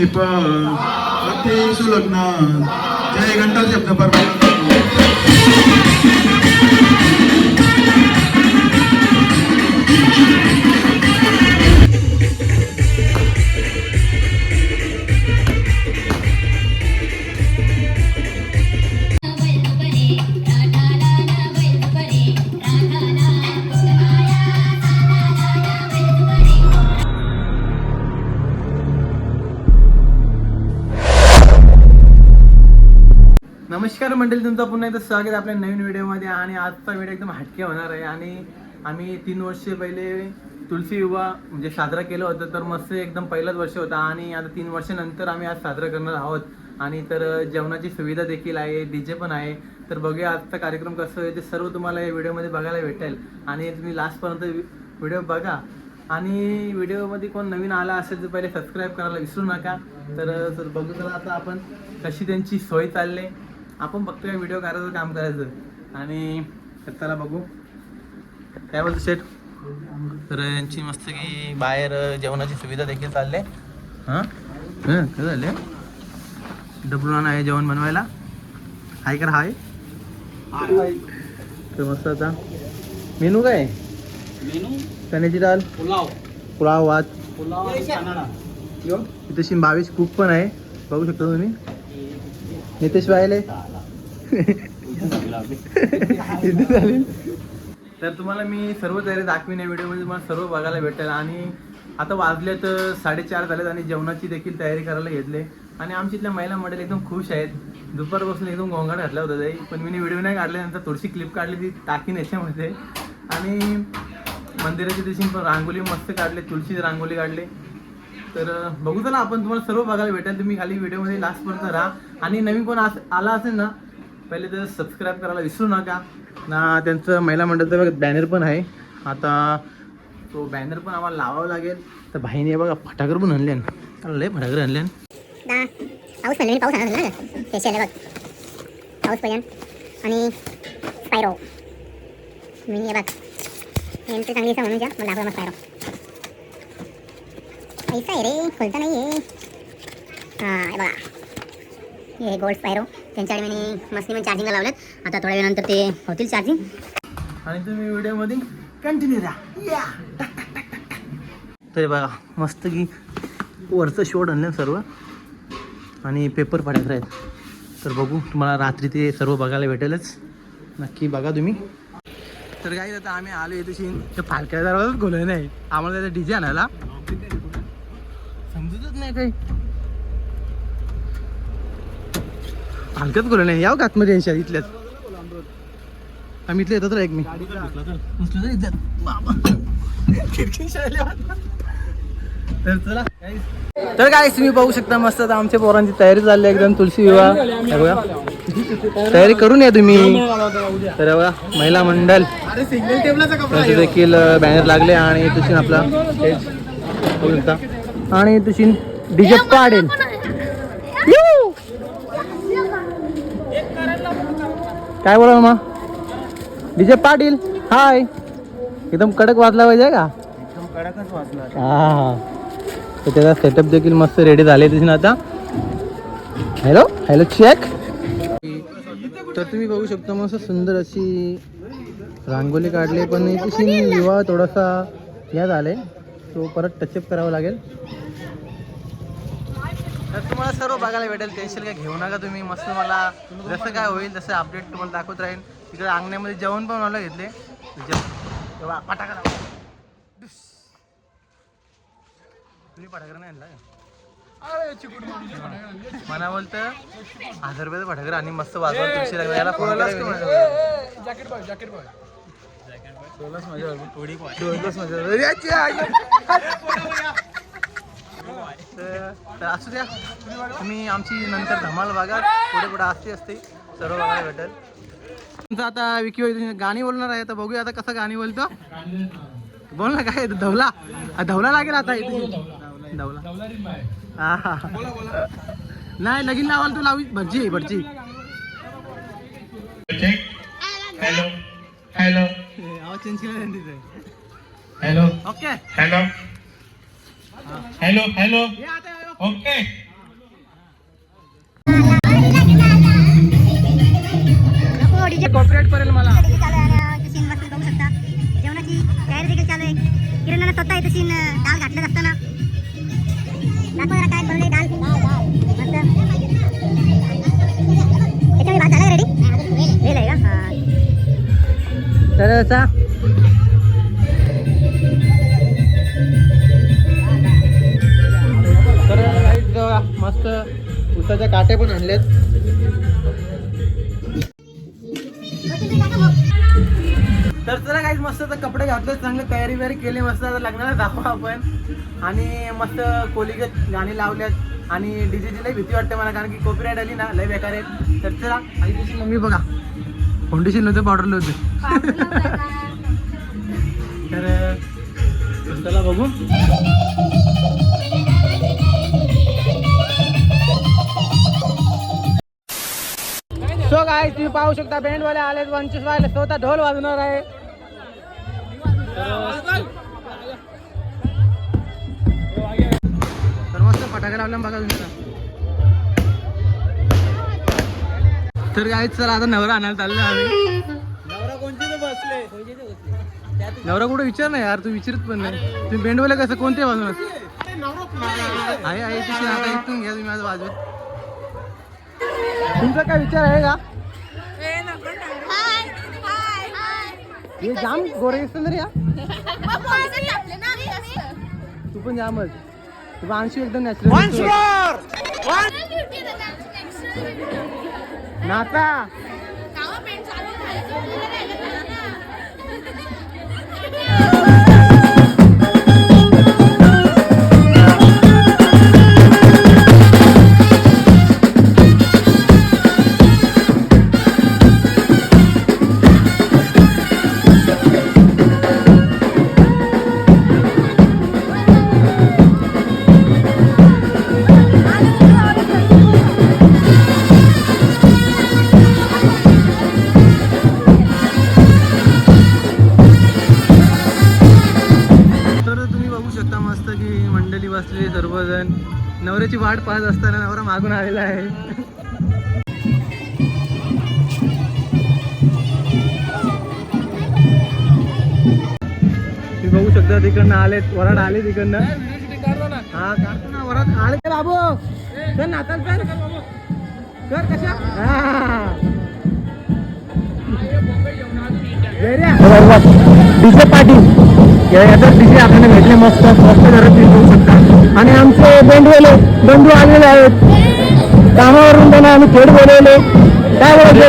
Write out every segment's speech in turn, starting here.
पण अति सुलग्न जय घंटा शब्द परमात्मा नमस्कार मंडळी, तुमचं पुन्हा एकदा स्वागत आपल्या नवीन व्हिडिओमध्ये. आणि आजचा व्हिडिओ एकदम हटके होणार आहे. आणि आम्ही 3 वर्ष पहिले तुलसी विवाह म्हणजे साजरा केलं होतं, तर मस्त एकदम पहिलाच वर्ष होता. आणि आता 3 वर्षानंतर आम्ही आज साजरा करणार आहोत. आणि तर जेवणाची सुविधा देखील आहे, डीजे पण आहे. तर बघूया आजचा कार्यक्रम कसं आहे ते सर्व तुम्हाला या व्हिडिओमध्ये बघायला भेटेल. आणि तुम्ही लास्टपर्यंत व्हिडिओ बघा. आणि व्हिडिओमध्ये कोण नवीन आला असेल तर पहिले सबस्क्राईब करायला विसरू नका. तर बघू चला आता आपण कशी त्यांची सोय चालली. आपण फक्त व्हिडिओ करायचं काम करायचं. आणि त्याला बघू काय बोलतो सेट. तर यांची मस्त की बाहेर जेवणाची सुविधा देखील चालले. हां काय झाले डबलून आहे जेवण बनवायला. हाय कर हाय. तर मस्त आता मेनू काय मेनू चण्याची डाळ, पुलाव भात. इथे 22 कुक पण आहे, बघू शकता तुम्ही. नितेश वायले तर तुम्हाला मी सर्व तयारी दाखवीन या व्हिडिओमध्ये, तुम्हाला सर्व बघायला भेटेल. आणि आता वाजले तर 4:30 झालेत आणि जेवणाची देखील तयारी करायला घेतले. आणि आमच्या इथल्या महिला मंडळी एकदम खुश आहेत. दुपारपासून एकदम गोंगाट घातला होता ताई, पण मी व्हिडिओ नाही काढले. नंतर थोडीशी क्लिप काढली ती टाकीन याच्यामध्ये. आणि मंदिराच्या दिवशी पण रांगोली मस्त काढले, तुळशीची रांगोली काढली. तर बघू चला आपण, तुम्हाला सर्व बघायला भेटेल. तुम्ही खाली व्हिडिओमध्ये लास्टपर्यंत राहा. आणि नवीन कोण आला असेल ना पहिले तर सबस्क्राईब करायला विसरू नका ना. त्यांचं महिला मंडळाचं बघा बॅनर पण आहे. आता तो बॅनर पण आम्हाला लावावा लागेल. तर भाईने बघा फटाकर पण आणले, लय फटाकर आणले. पाऊस पडला, पाऊस आला ना स्पेशल बघ. पाऊस पडला आणि स्पायरो मी हे बघ यांचं चांगली म्हणून द्या मला दाखवा. मग स्पायरो पैसा आहे रे, खोलता नाही आहे. हां हे बघा, हे गोल्ड स्पायरो त्यांच्याकडे मी मस्त चार्जिंगला लावलेत. आता थोड्या वेळानंतर ते होतील चार्जिंग. आणि तुम्ही व्हिडिओमध्ये कंटिन्यू राहा. तर बघा मस्त की वरचं शॉट आणलं सर्व. आणि पेपर फटाकर आहेत. तर बघू तुम्हाला रात्री ते सर्व बघायला भेटेलच, नक्की बघा तुम्ही. तर काही आता आम्ही आलो येतोशी तर फालक्या दरवाजाच खोललं नाही. आम्हाला त्याचा डीजे आणायला समजतच नाही काही. हलक्यात खोलं नाही. याव आतमध्ये यांच्या इथल्याच आम्ही इथले येतो. तर एक मी तर चला. तर काय तुम्ही बघू शकता मस्त आता आमच्या पोरांची तयारी चालली एकदम. तुलसी विवाह बघा, तयारी करून या तुम्ही. तर बघा महिला मंडळ त्यांचे देखील बॅनर लागले. आणि तुझी आपला स्टेज बघू शकता. आणि तुझी डीजे पाडेल. काय बोला मग डीजे पाटील हाय. एकदम कडक वाजला पाहिजे का? एकदम कडकच वाजला. हा तर त्याचा सेटअप देखील मस्त रेडी झाले तिथे आता. Hello hello check. तर तुम्ही बघू शकता मस्त सुंदर अशी रांगोली काढली. पण इथे विवाह थोडासा या झाले, तो परत टचअप करावा लागेल. तर तुम्हाला सर्व बघायला भेटेल, टेन्शन काय घेऊ नका तुम्ही. मस्त मला जसं काय होईल तसं अपडेट तुम्हाला दाखवत राहील. तिकडे अंगण्यामध्ये जेवण पण मला घेतले. फटाका तुम्ही फटाकर नाही आणला मला बोलतं 1000 रुपयाचं फटाकर आणि मस्त वाजवा तुळशी लागला. याला फोन तर असू द्या. तुम्ही आमची नंतर धमाल बघा, पुढे पुढे असते सर्व बघायला भेटेल. तुमचं आता विकी गाणी बोलणार आहे. तर बघूया आता कसं गाणी बोलतो. बोल ना काय धवला धवला लागेल आता इथे. धवला हा हा नाही लगीन लावाल तू लावी भटजी भटजी. हॅलो हॅलो आवाज चेंज केला तिथे. Hello okay hello hello hello okay cooperate करेल मला. देखील चालू आहे आणि सीन मस्त बघू शकता. जेवणाची तयारी देखील चालू आहे. किरणाला स्वतः इथे सीन डाळ घातलं असताना दाखवा जरा काय बनवले डाळ मस्त. याच्यामध्ये भात झाला रेडी. वेल आहे का? हा. तर असा तर guys, मस्त उसाच्या काटे पण आणलेत. तर चला काहीच मस्त आता कपडे घातले, चांगले तयारी वगैरे केली, मस्त आता लग्नाला जाऊ आपण. आणि मस्त कोलिगत गाणी लावल्यात आणि डीजेची लई भीती वाटते मला, कारण की कॉपीराईट आली ना लई बेकार आहे. तर चला आई दिवशी मम्मी बघा फाउंडेशन होते, पावडरले होते. तर चला बघू. सो गाय तुम्ही पाहू शकता बँडवाले आले, वंचित वाले स्वतः ढोल वाजवणार आहे. तर मस्त फटाके लावल्या बघा तुमचा. तर काय चला आता नवरा आणायला चाललो आम्ही. नवरा कोणते बसले? नवरा कुठे विचार नाही यार, तू विचारत पण नाही. तुम्ही बँडवाले कसं कोणते वाजवणार आहे? आहे तुझी आता इथून घ्या तुम्ही माझं वाजवत. तुमचा काय विचार आहे का? हे जाम गोरे दिसतं रे या. तू पण जामच. तू अंशी एकदम नॅचरल नाता. बसले सर्वजण. नवऱ्याची वाट पाहत असताना नवरा मागून आलेला आहे. तुम्ही बघू शकता तिकडनं आलेत, वराड आले तिकडनं. हा काढतो ना वराड आले. तर बाबू कर नाताल कर कर कशा डीजे पाटील डीजे आपल्याला भेटले. मस्त मस्त जरा बघू शकता. आणि आमचे बंधू बंधू आलेले आहेत कामावरून, त्यांना आम्ही खेळ बोलवले. काय बोलायचं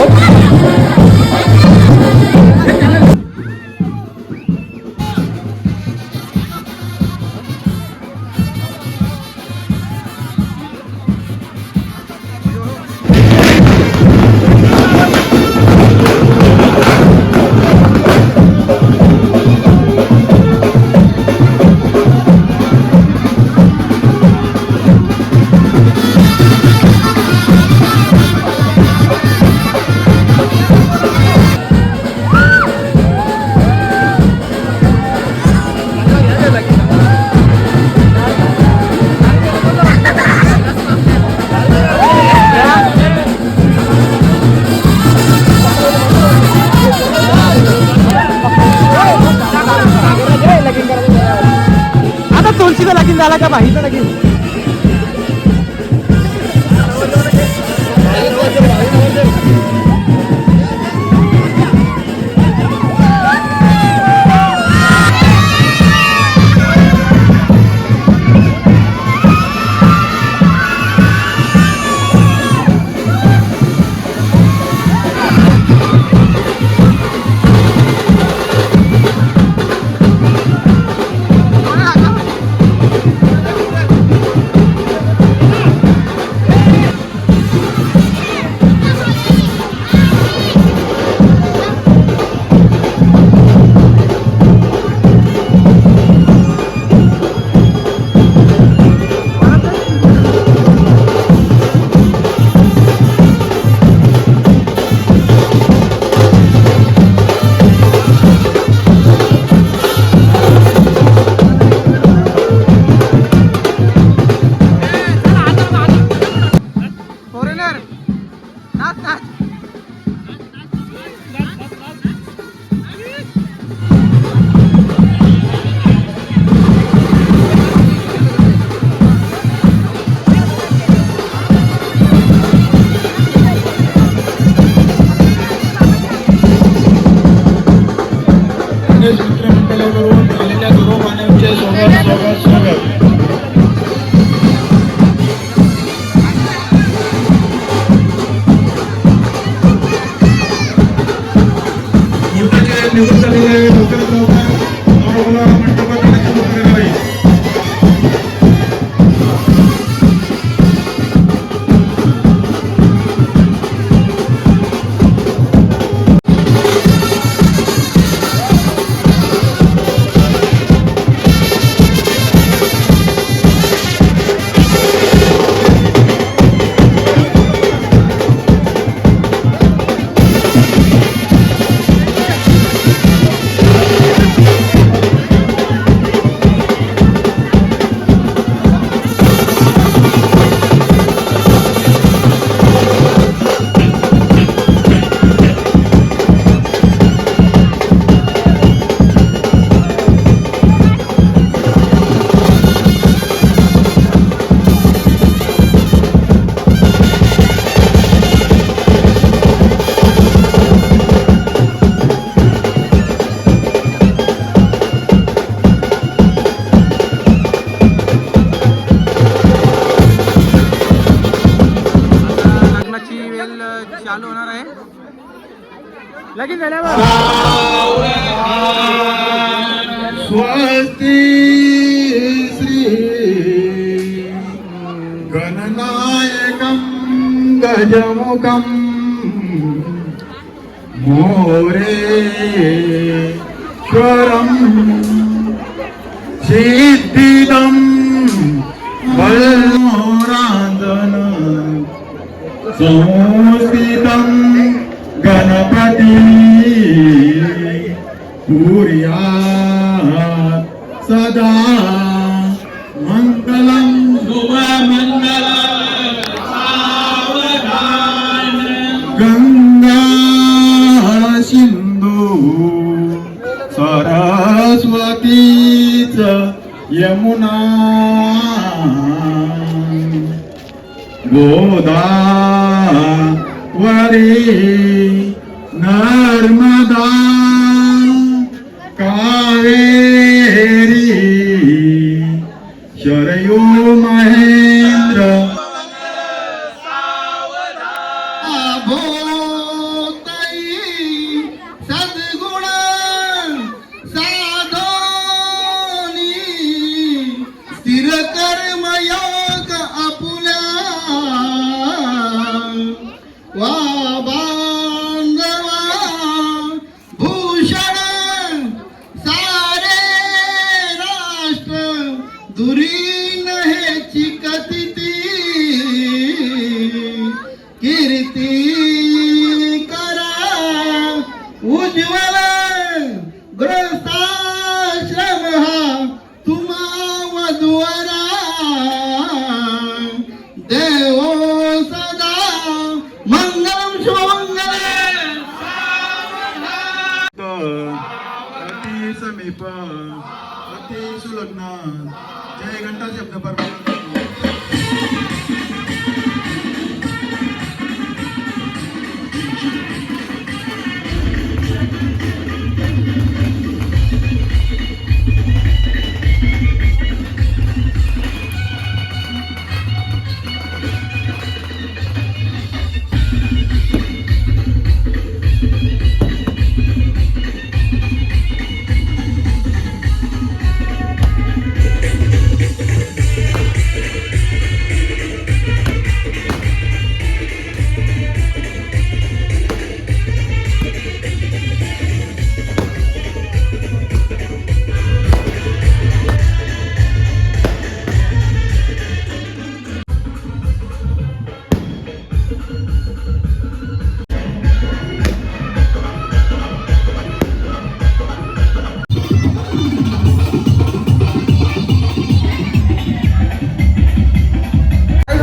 ओके. तुळशीचा लगीन झाला का बाईचा लगीन? अतिशय स्वागत. निवडून झालेले लवकरात लवकर मंडपात येण्याची सुरू करावी. चालू होणार आहे. लगीन झाल्यावर स्वस्ति श्री गणनायकं गजमुखं मोरेश्वरं सिद्धिदं बलराधनं संस्थितं गणपति कुर्यात् सदा मंगलं गंगा सिंधु सरस्वती च यमुना गोदावरी नर्मदा कावेरी शरयू महेंद्र सद्गुण साधोनी स्थिर कर्मयोग आपुल्या वा बांधवा भूषण सारे राष्ट्र दुरीन हेची कथिती कीर्ती करा उज्ज्वल गृहस्थाश्रम हा तुम्हा वधुवरा देवो सदा मंगलम शुभमंगलम. अति समीप अति सुलग्न जय घंटा शब्द परवा.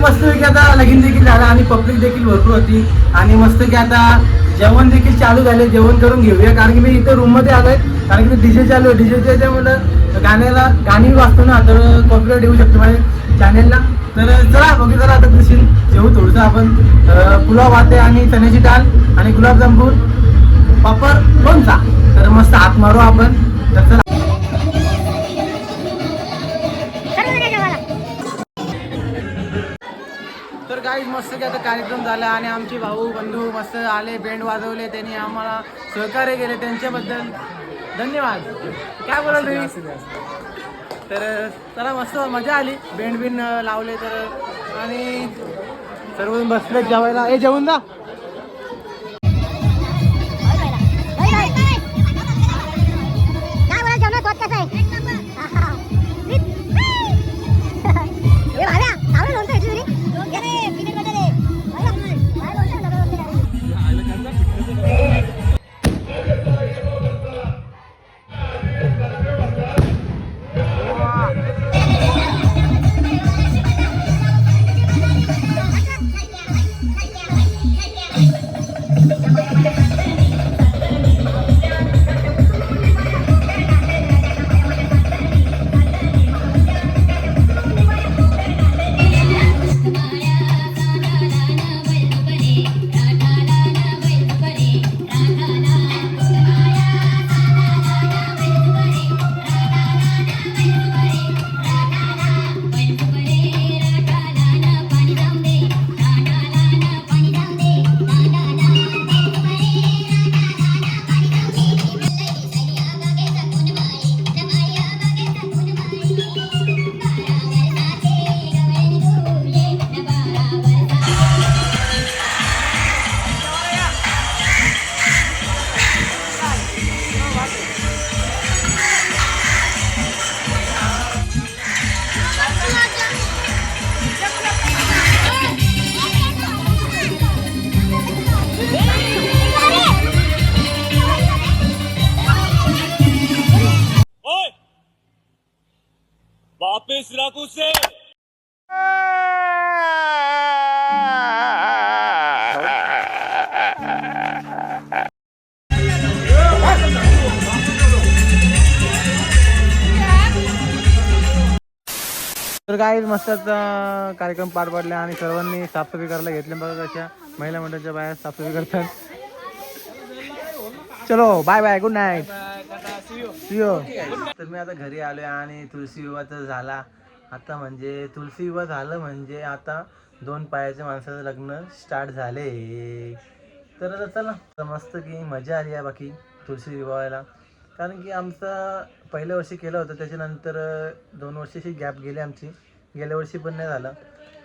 मस्तपैकी आता लगीन देखील झाला आणि पब्लिक देखील भरपूर होती आणि मस्त की आता जेवण देखील चालू झाले. जेवण करून घेऊया कारण की मी इथे रूम मध्ये आलोय कारण की डीजे चालू आहे. डीजेच्या त्यामुळे गाणी वाजतो ना तर कॉपीराइट येऊ शकतो माझ्या चॅनेलला. तर चला बघू जरा आता दिसेल जेवू थोडंसं आपण पुलाव वाटे आणि चण्याची डाळ आणि गुलाबजामुन पापड लोणचा. तर मस्त हात मारू आपण. तर चला मस्त की आता कार्यक्रम झाला आणि आमचे भाऊ बंधू मस्त आले, बँड वाजवले, त्यांनी आम्हाला सहकार्य केले, त्यांच्याबद्दल धन्यवाद. काय बोलाल तुम्ही? तर चला मस्त मजा आली, बँड बिन लावले तर. आणि सर्वजण बसले जेवायला. हे जेवून जा. वापिस रख उसे. तर काय मस्त कार्यक्रम पार पडला आणि सर्वांनी साफसफाई करायला घेतली. बघा कशा महिला मंडळाच्या बाहेर साफसफाई करतात. चलो bye bye, good night, see you. तर मी आता घरी आलोय आणि तुळशी विवाह तर झाला. आता म्हणजे तुळशी विवाह झालं म्हणजे आता 2 पायाच्या माणसाचं लग्न स्टार्ट झाले. तर आता चला मस्त की मजा आली आहे बाकी तुळशी विवाहाला. कारण की आमचा पहिल्या वर्षी केलं होतं, त्याच्यानंतर 2 वर्षाची गॅप गेली आमची. गेल्या वर्षी पण नाही झालं,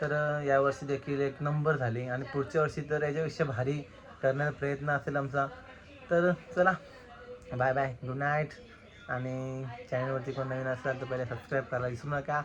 तर यावर्षी देखील 1 नंबर झाली आणि पुढच्या वर्षी तर याच्यापेक्षा भारी करण्याचा प्रयत्न असेल आमचा. तर चला बाय बाय, गुड नाईट. आणि चॅनलवरती कोण नवीन असाल तर पहिले सबस्क्राईब करायला विसरू नका.